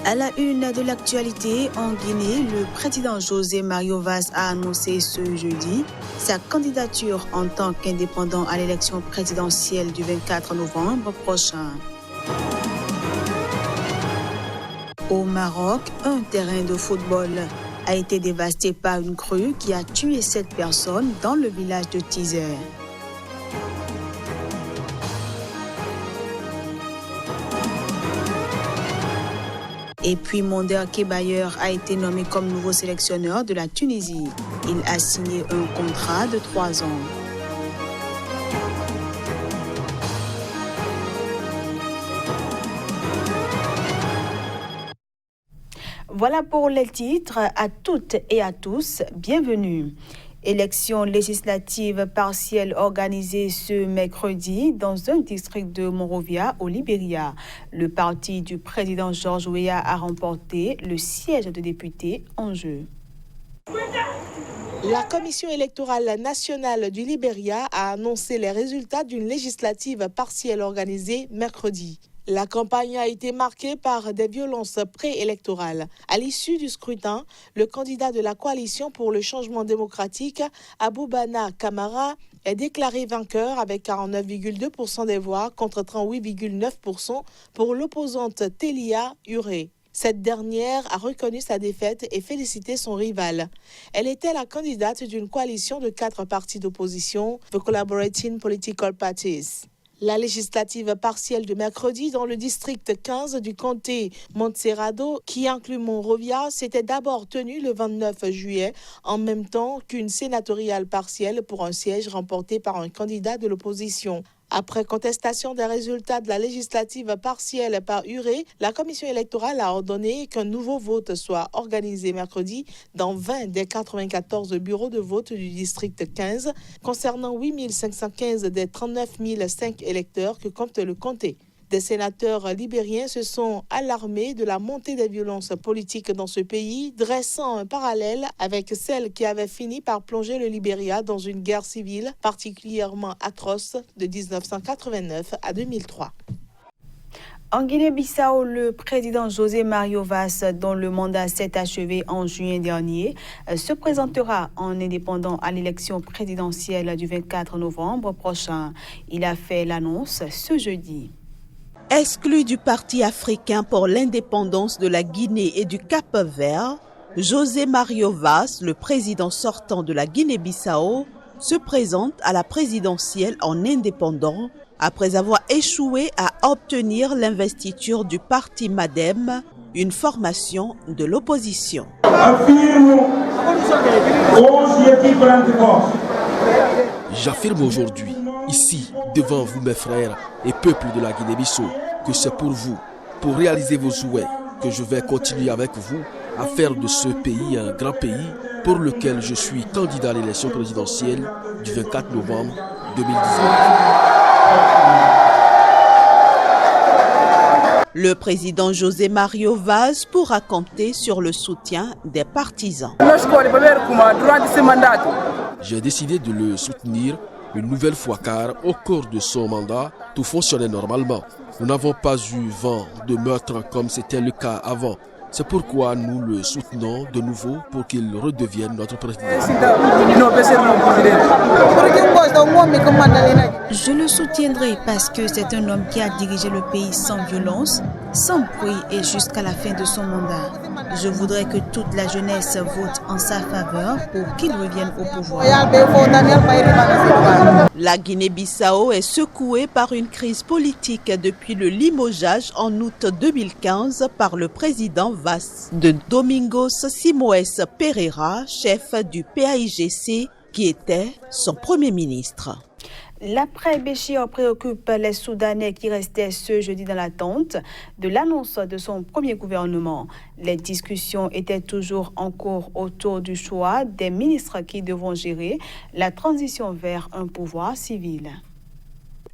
À la une de l'actualité, en Guinée, le président José Mario Vaz a annoncé ce jeudi sa candidature en tant qu'indépendant à l'élection présidentielle du 24 novembre prochain. Au Maroc, un terrain de football a été dévasté par une crue qui a tué 7 personnes dans le village de Tizer. Et puis Monder Kebayer a été nommé comme nouveau sélectionneur de la Tunisie. Il a signé un contrat de 3 ans. Voilà pour les titres. À toutes et à tous, bienvenue. Élection législative partielle organisée ce mercredi dans un district de Monrovia au Libéria. Le parti du président George Weah a remporté le siège de député en jeu. La Commission électorale nationale du Libéria a annoncé les résultats d'une législative partielle organisée mercredi. La campagne a été marquée par des violences préélectorales. À l'issue du scrutin, le candidat de la coalition pour le changement démocratique, Aboubana Kamara, est déclaré vainqueur avec 49,2% des voix contre 38,9% pour l'opposante Telia Uré. Cette dernière a reconnu sa défaite et félicité son rival. Elle était la candidate d'une coalition de 4 partis d'opposition, The Collaborating Political Parties. La législative partielle de mercredi dans le district 15 du comté Montserrado, qui inclut Monrovia, s'était d'abord tenue le 29 juillet, en même temps qu'une sénatoriale partielle pour un siège remporté par un candidat de l'opposition. Après contestation des résultats de la législative partielle par Uré, la commission électorale a ordonné qu'un nouveau vote soit organisé mercredi dans 20 des 94 bureaux de vote du district 15, concernant 8 515 des 39 005 électeurs que compte le comté. Des sénateurs libériens se sont alarmés de la montée des violences politiques dans ce pays, dressant un parallèle avec celle qui avait fini par plonger le Libéria dans une guerre civile particulièrement atroce de 1989 à 2003. En Guinée-Bissau, le président José Mario Vaz, dont le mandat s'est achevé en juin dernier, se présentera en indépendant à l'élection présidentielle du 24 novembre prochain. Il a fait l'annonce ce jeudi. Exclu du Parti africain pour l'indépendance de la Guinée et du Cap-Vert, José Mario Vaz, le président sortant de la Guinée-Bissau, se présente à la présidentielle en indépendant après avoir échoué à obtenir l'investiture du parti MADEM, une formation de l'opposition. J'affirme aujourd'hui, ici, devant vous mes frères et peuples de la Guinée-Bissau, que c'est pour vous, pour réaliser vos souhaits, que je vais continuer avec vous à faire de ce pays un grand pays pour lequel je suis candidat à l'élection présidentielle du 24 novembre 2019. Le président José Mario Vaz pourra compter sur le soutien des partisans. J'ai décidé de le soutenir une nouvelle fois car au cours de son mandat, tout fonctionnait normalement. Nous n'avons pas eu vent de meurtre comme c'était le cas avant. C'est pourquoi nous le soutenons de nouveau pour qu'il redevienne notre président. Je le soutiendrai parce que c'est un homme qui a dirigé le pays sans violence, sans bruit et jusqu'à la fin de son mandat. Je voudrais que toute la jeunesse vote en sa faveur pour qu'il revienne au pouvoir. La Guinée-Bissau est secouée par une crise politique depuis le limogeage en août 2015 par le président Vaz de Domingos Simoes Pereira, chef du PAIGC, qui était son premier ministre. L'après-Béchir préoccupe les Soudanais qui restaient ce jeudi dans l'attente de l'annonce de son premier gouvernement. Les discussions étaient toujours en cours autour du choix des ministres qui devront gérer la transition vers un pouvoir civil.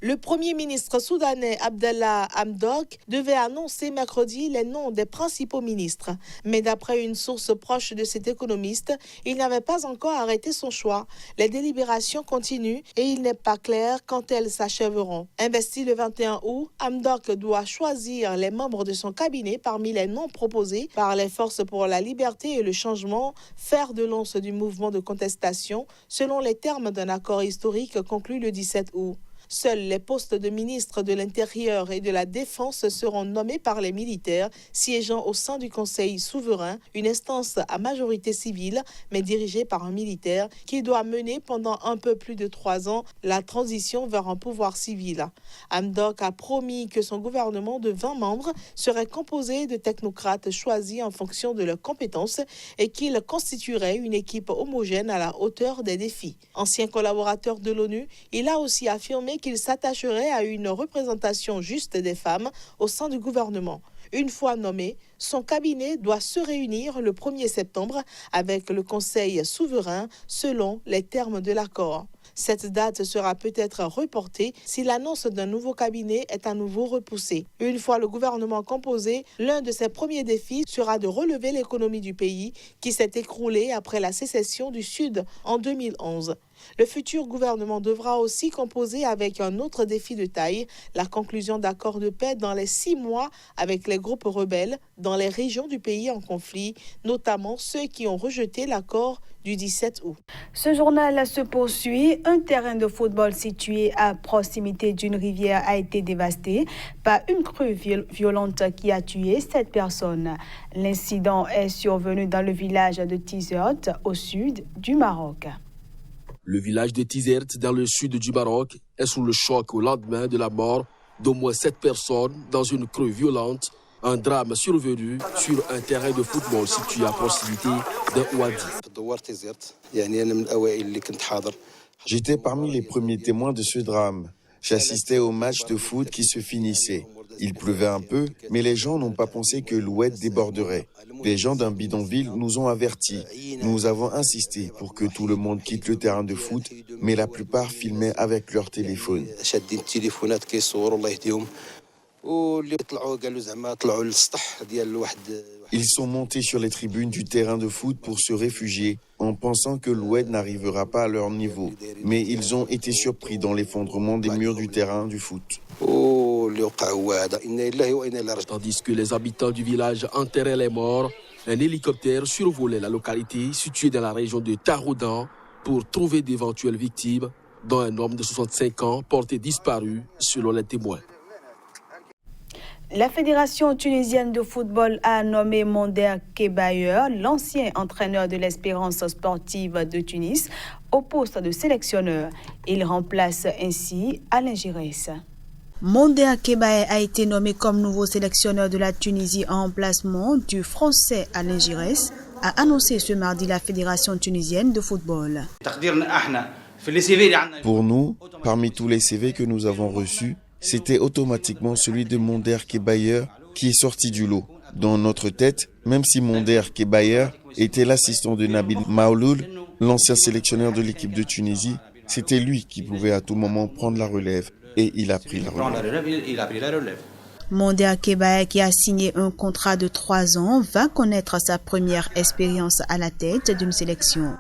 Le Premier ministre soudanais Abdallah Hamdok devait annoncer mercredi les noms des principaux ministres. Mais d'après une source proche de cet économiste, il n'avait pas encore arrêté son choix. Les délibérations continuent et il n'est pas clair quand elles s'achèveront. Investi le 21 août, Hamdok doit choisir les membres de son cabinet parmi les noms proposés par les forces pour la liberté et le changement, fer de lance du mouvement de contestation, selon les termes d'un accord historique conclu le 17 août. Seuls les postes de ministre de l'Intérieur et de la Défense seront nommés par les militaires siégeant au sein du Conseil souverain, une instance à majorité civile, mais dirigée par un militaire qui doit mener pendant un peu plus de 3 ans la transition vers un pouvoir civil. Hamdok a promis que son gouvernement de 20 membres serait composé de technocrates choisis en fonction de leurs compétences et qu'il constituerait une équipe homogène à la hauteur des défis. Ancien collaborateur de l'ONU, il a aussi affirmé qu'il s'attacherait à une représentation juste des femmes au sein du gouvernement. Une fois nommé, son cabinet doit se réunir le 1er septembre avec le Conseil souverain selon les termes de l'accord. Cette date sera peut-être reportée si l'annonce d'un nouveau cabinet est à nouveau repoussée. Une fois le gouvernement composé, l'un de ses premiers défis sera de relever l'économie du pays qui s'est écroulée après la sécession du Sud en 2011. Le futur gouvernement devra aussi composer avec un autre défi de taille, la conclusion d'accords de paix dans les 6 mois avec les groupes rebelles dans les régions du pays en conflit, notamment ceux qui ont rejeté l'accord du 17 août. Ce journal se poursuit. Un terrain de football situé à proximité d'une rivière a été dévasté par une crue violente qui a tué 7 personnes. L'incident est survenu dans le village de Tizert, au sud du Maroc. Le village de Tizert, dans le sud du Maroc, est sous le choc au lendemain de la mort d'au moins 7 personnes dans une crue violente. Un drame survenu sur un terrain de football situé à proximité d'un ouadi. J'étais parmi les premiers témoins de ce drame. J'assistais au match de foot qui se finissait. Il pleuvait un peu, mais les gens n'ont pas pensé que l'oued déborderait. Les gens d'un bidonville nous ont avertis. Nous avons insisté pour que tout le monde quitte le terrain de foot, mais la plupart filmaient avec leur téléphone. Ils sont montés sur les tribunes du terrain de foot pour se réfugier en pensant que l'oued n'arrivera pas à leur niveau. Mais ils ont été surpris dans l'effondrement des murs du terrain du foot. Tandis que les habitants du village enterraient les morts, un hélicoptère survolait la localité située dans la région de Taroudan pour trouver d'éventuelles victimes, dont un homme de 65 ans porté disparu selon les témoins. La Fédération tunisienne de football a nommé Monder Kebayer, l'ancien entraîneur de l'Espérance sportive de Tunis, au poste de sélectionneur. Il remplace ainsi Alain Giresse. Monder Kebaye a été nommé comme nouveau sélectionneur de la Tunisie en remplacement du Français Alain Giresse, a annoncé ce mardi la Fédération tunisienne de football. Pour nous, parmi tous les CV que nous avons reçus, c'était automatiquement celui de Monder Kebayer qui est sorti du lot. Dans notre tête, même si Monder Kebayer était l'assistant de Nabil Maouloul, l'ancien sélectionneur de l'équipe de Tunisie, c'était lui qui pouvait à tout moment prendre la relève. Et il a pris la relève. Monder Kebaye, qui a signé un contrat de 3 ans, va connaître sa première expérience à la tête d'une sélection.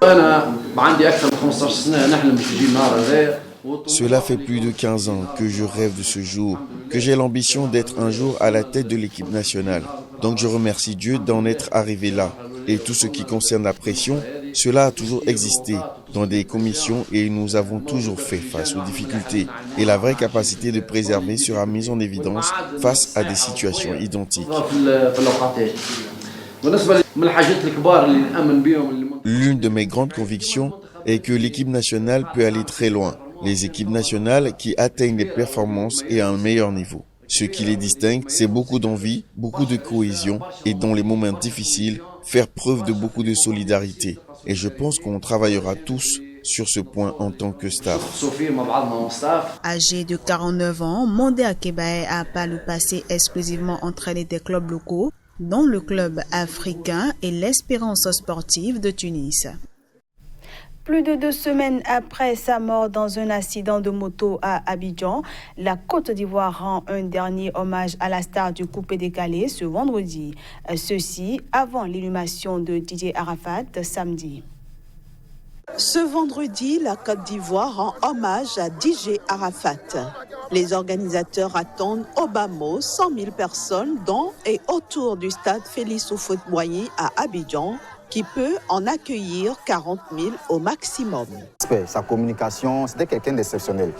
Cela fait plus de 15 ans que je rêve de ce jour, que j'ai l'ambition d'être un jour à la tête de l'équipe nationale. Donc je remercie Dieu d'en être arrivé là. Et tout ce qui concerne la pression, cela a toujours existé dans des commissions et nous avons toujours fait face aux difficultés. Et la vraie capacité de préserver sera mise en évidence face à des situations identiques. L'une de mes grandes convictions est que l'équipe nationale peut aller très loin. Les équipes nationales qui atteignent des performances et à un meilleur niveau. Ce qui les distingue, c'est beaucoup d'envie, beaucoup de cohésion et dans les moments difficiles, faire preuve de beaucoup de solidarité. Et je pense qu'on travaillera tous sur ce point en tant que staff. Âgé de 49 ans, Monder Kebaye a par le passé exclusivement entraîné des clubs locaux, dont le club africain et l'Espérance sportive de Tunis. Plus de 2 semaines après sa mort dans un accident de moto à Abidjan, la Côte d'Ivoire rend un dernier hommage à la star du coupé-décalé ce vendredi. Ceci avant l'inhumation de Didier Arafat samedi. Ce vendredi, la Côte d'Ivoire rend hommage à DJ Arafat. Les organisateurs attendent au bas mot 100 000 personnes dans et autour du stade Félix Houphouët-Boigny à Abidjan, qui peut en accueillir 40 000 au maximum. Sa communication, c'était quelqu'un d'exceptionnel.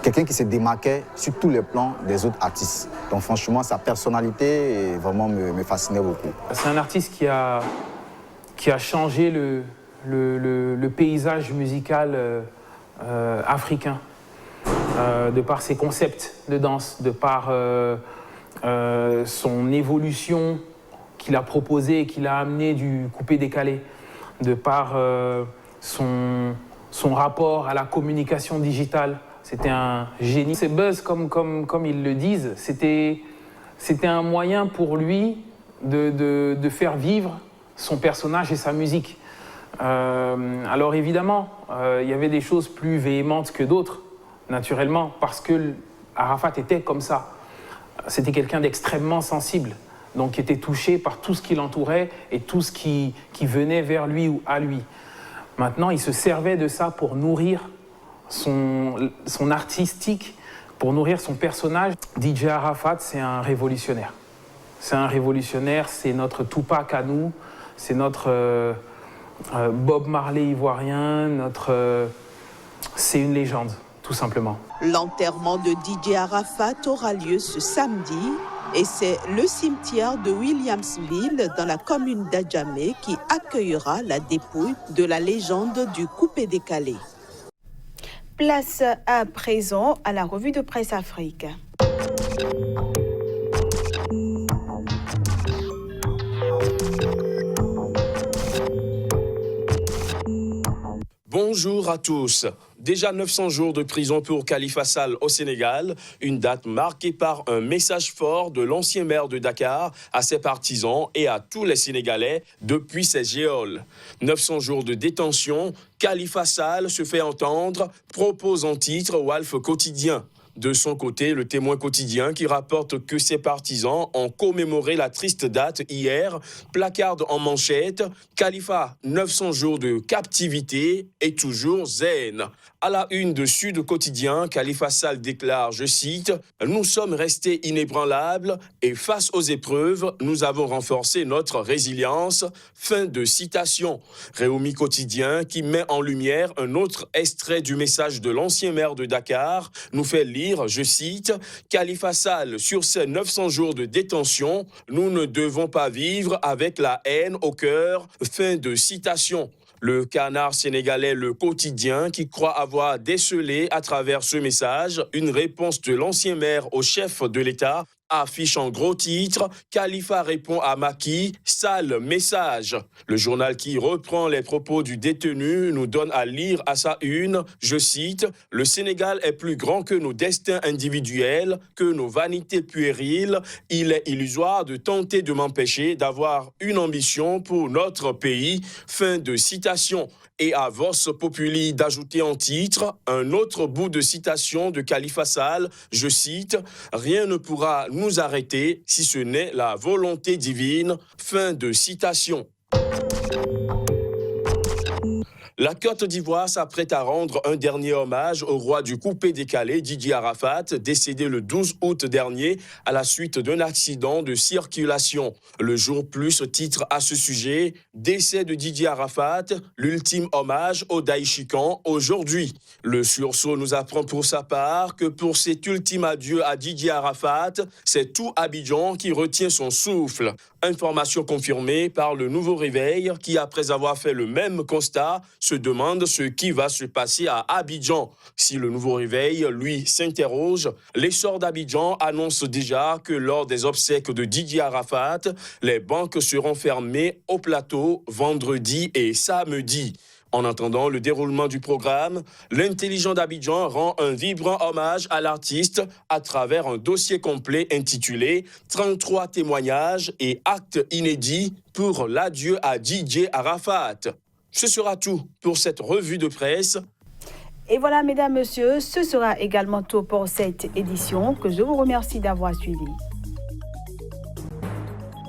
Quelqu'un qui se démarquait sur tous les plans des autres artistes. Donc franchement, sa personnalité vraiment me fascinait beaucoup. C'est un artiste qui a changé le paysage musical africain, de par ses concepts de danse, de par son évolution qu'il a proposé et qu'il a amené du coupé-décalé, de par son rapport à la communication digitale. C'était un génie. Ces buzz, comme ils le disent, c'était un moyen pour lui de faire vivre son personnage et sa musique. Alors évidemment, il y avait des choses plus véhémentes que d'autres, naturellement, parce que Arafat était comme ça. C'était quelqu'un d'extrêmement sensible, donc qui était touché par tout ce qui l'entourait et tout ce qui venait vers lui ou à lui. Maintenant, il se servait de ça pour nourrir son artistique, pour nourrir son personnage. DJ Arafat, c'est un révolutionnaire. C'est un révolutionnaire, c'est notre Tupac à nous, c'est notre Bob Marley ivoirien, c'est une légende, tout simplement. L'enterrement de DJ Arafat aura lieu ce samedi et c'est le cimetière de Williamsville dans la commune d'Adjamé qui accueillera la dépouille de la légende du coupé-décalé. Place à présent à la revue de presse Afrique. Bonjour à tous. Déjà 900 jours de prison pour Khalifa Sall au Sénégal, une date marquée par un message fort de l'ancien maire de Dakar à ses partisans et à tous les Sénégalais depuis ses geôles. 900 jours de détention, Khalifa Sall se fait entendre, propose en titre Walf Quotidien. De son côté, le Témoin quotidien qui rapporte que ses partisans ont commémoré la triste date hier, placarde en manchette, Khalifa, 900 jours de captivité et toujours zen. À la une de Sud Quotidien, Khalifa Sall déclare, je cite, « Nous sommes restés inébranlables et face aux épreuves, nous avons renforcé notre résilience. » Fin de citation. Réumi Quotidien, qui met en lumière un autre extrait du message de l'ancien maire de Dakar, nous fait lire, je cite, « Khalifa Sall, sur ces 900 jours de détention, nous ne devons pas vivre avec la haine au cœur. » Fin de citation. Le canard sénégalais Le Quotidien qui croit avoir décelé à travers ce message une réponse de l'ancien maire au chef de l'État affiche en gros titre « Khalifa répond à Macky, Sall message ». Le journal qui reprend les propos du détenu nous donne à lire à sa une, je cite, « Le Sénégal est plus grand que nos destins individuels, que nos vanités puériles. Il est illusoire de tenter de m'empêcher d'avoir une ambition pour notre pays. » Fin de citation. Et à Vox Populi d'ajouter en titre un autre bout de citation de Khalifa Sall, je cite, « Rien ne pourra nous arrêter si ce n'est la volonté divine. » Fin de citation. La Côte d'Ivoire s'apprête à rendre un dernier hommage au roi du coupé-décalé, Didier Arafat, décédé le 12 août dernier à la suite d'un accident de circulation. Le Jour Plus titre à ce sujet « Décès de Didier Arafat, l'ultime hommage au Daïchikan aujourd'hui ». Le sursaut nous apprend pour sa part que pour cet ultime adieu à Didier Arafat, c'est tout Abidjan qui retient son souffle. Information confirmée par le Nouveau Réveil qui, après avoir fait le même constat, se demande ce qui va se passer à Abidjan. Si le Nouveau Réveil, lui, s'interroge, l'essor d'Abidjan annonce déjà que lors des obsèques de Didier Arafat, les banques seront fermées au plateau vendredi et samedi. En attendant le déroulement du programme, l'intelligent d'Abidjan rend un vibrant hommage à l'artiste à travers un dossier complet intitulé « 33 témoignages et actes inédits pour l'adieu à Didier Arafat ». Ce sera tout pour cette revue de presse. Et voilà, mesdames, messieurs, ce sera également tout pour cette édition que je vous remercie d'avoir suivi.